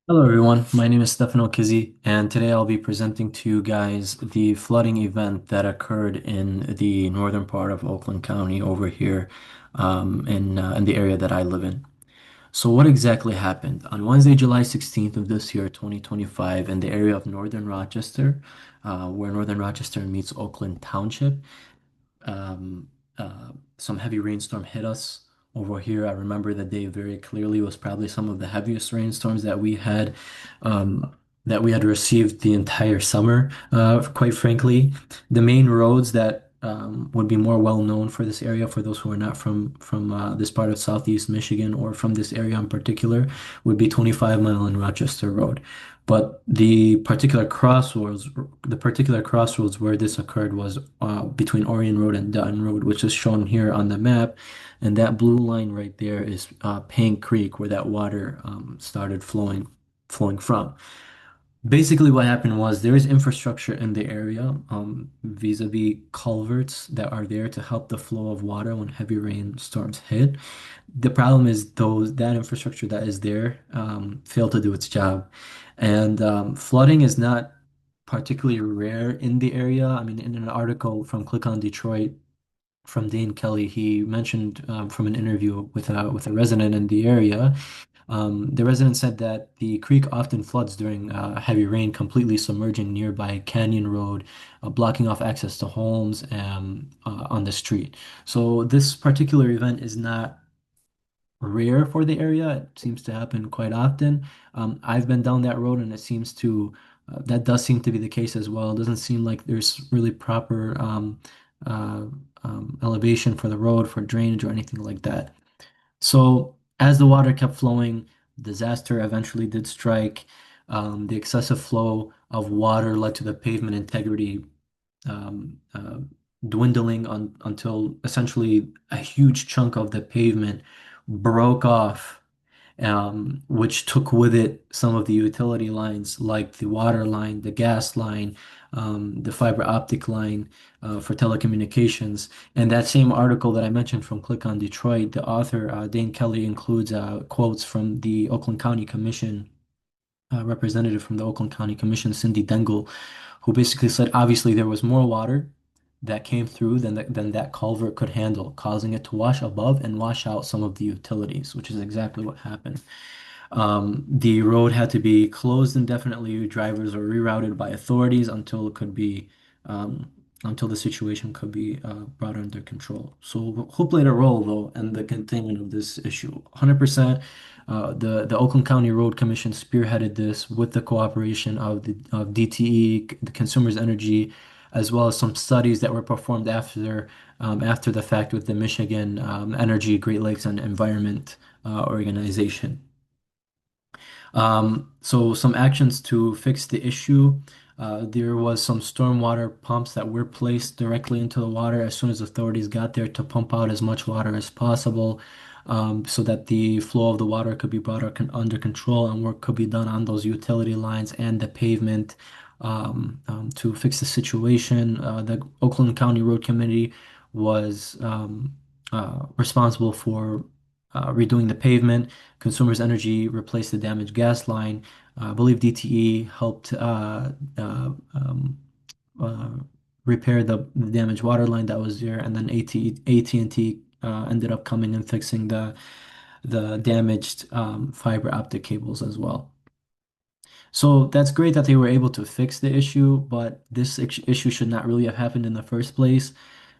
Hello everyone, my name is Stepheno Kizy, and today I'll be presenting to you guys the flooding event that occurred in the northern part of Oakland County over here in the area that I live in. So what exactly happened? On Wednesday, July 16th of this year, 2025, in the area of northern Rochester, where northern Rochester meets Oakland Township, um, some heavy rainstorm hit us over here. I remember the day very clearly. It was probably some of the heaviest rainstorms um, that we had received the entire summer. Quite frankly, the main roads that would be more well known for this area, for those who are not from this part of Southeast Michigan or from this area in particular, would be 25 Mile and Rochester Road. But the particular crossroads where this occurred was between Orion Road and Dutton Road, which is shown here on the map. And that blue line right there is Paint Creek, where that water started flowing from. Basically, what happened was there is infrastructure in the area, vis-a-vis culverts that are there to help the flow of water when heavy rainstorms hit. The problem is that infrastructure that is there failed to do its job, and flooding is not particularly rare in the area. I mean, in an article from Click on Detroit from Dane Kelly, he mentioned from an interview with a resident in the area. The resident said that the creek often floods during heavy rain, completely submerging nearby Canyon Road, blocking off access to homes on the street. So this particular event is not rare for the area. It seems to happen quite often. I've been down that road, and that does seem to be the case as well. It doesn't seem like there's really proper uh, elevation for the road for drainage or anything like that. So as the water kept flowing, disaster eventually did strike. The excessive flow of water led to the pavement integrity um, uh, dwindling until essentially a huge chunk of the pavement broke off, which took with it some of the utility lines like the water line, the gas line, the fiber optic line for telecommunications. And that same article that I mentioned from Click on Detroit, the author, Dane Kelly, includes quotes from the Oakland County Commission representative from the Oakland County Commission, Cindy Dengel, who basically said obviously there was more water that came through than that culvert could handle, causing it to wash above and wash out some of the utilities, which is exactly what happened. The road had to be closed indefinitely. Drivers were rerouted by authorities um, until the situation could be brought under control. So who played a role though in the containment of this issue? 100%. The Oakland County Road Commission spearheaded this with the cooperation of DTE, the Consumers Energy, as well as some studies that were performed after the fact with the Michigan Energy, Great Lakes, and Environment organization. So some actions to fix the issue. There was some stormwater pumps that were placed directly into the water as soon as authorities got there to pump out as much water as possible, so that the flow of the water could be under control and work could be done on those utility lines and the pavement to fix the situation. The Oakland County Road Committee was responsible for redoing the pavement. Consumers Energy replaced the damaged gas line. I believe DTE helped uh, repair the damaged water line that was there, and then AT&T ended up coming and fixing the damaged fiber optic cables as well. So that's great that they were able to fix the issue, but this issue should not really have happened in the first place.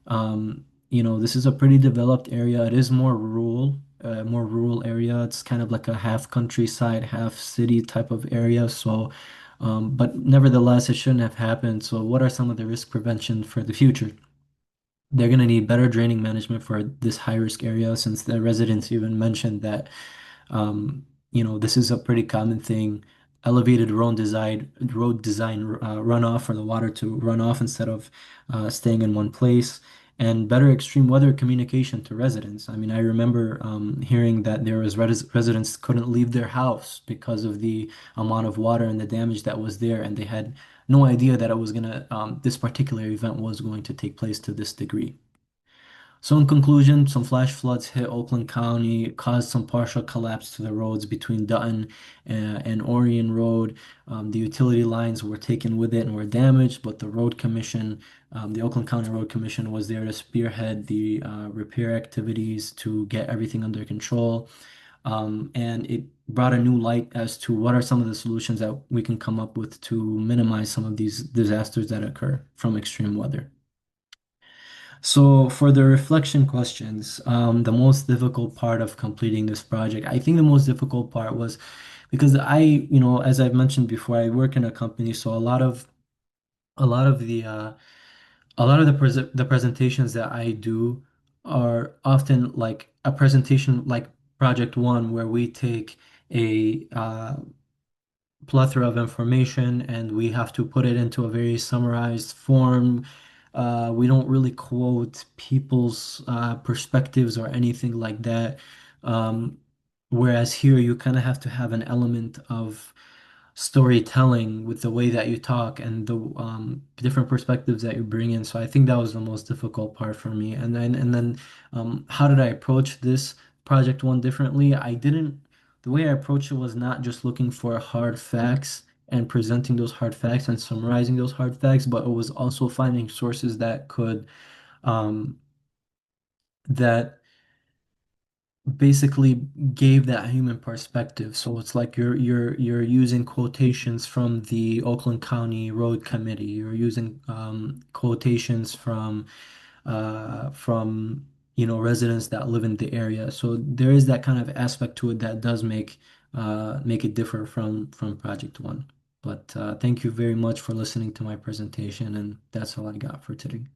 This is a pretty developed area. It is more rural area. It's kind of like a half countryside, half city type of area. But nevertheless, it shouldn't have happened. So what are some of the risk prevention for the future? They're going to need better draining management for this high risk area, since the residents even mentioned that this is a pretty common thing. Elevated road design runoff for the water to run off instead of staying in one place, and better extreme weather communication to residents. I mean, I remember hearing that there was residents couldn't leave their house because of the amount of water and the damage that was there, and they had no idea that this particular event was going to take place to this degree. So in conclusion, some flash floods hit Oakland County, caused some partial collapse to the roads between Dutton and Orion Road. The utility lines were taken with it and were damaged, but the road commission, the Oakland County Road Commission was there to spearhead the repair activities to get everything under control. And it brought a new light as to what are some of the solutions that we can come up with to minimize some of these disasters that occur from extreme weather. So for the reflection questions, the most difficult part of completing this project, I think the most difficult part was because as I've mentioned before, I work in a company, so a lot of the the presentations that I do are often like a presentation like project one, where we take a plethora of information and we have to put it into a very summarized form. We don't really quote people's perspectives or anything like that. Um, Whereas here, you kind of have to have an element of storytelling with the way that you talk and the different perspectives that you bring in. So I think that was the most difficult part for me. And then how did I approach this project one differently? I didn't. The way I approached it was not just looking for hard facts and presenting those hard facts and summarizing those hard facts, but it was also finding sources that could um, that basically gave that human perspective. So it's like you're using quotations from the Oakland County Road Committee. You're using quotations from residents that live in the area. So there is that kind of aspect to it that does make it differ from Project One. But thank you very much for listening to my presentation, and that's all I got for today.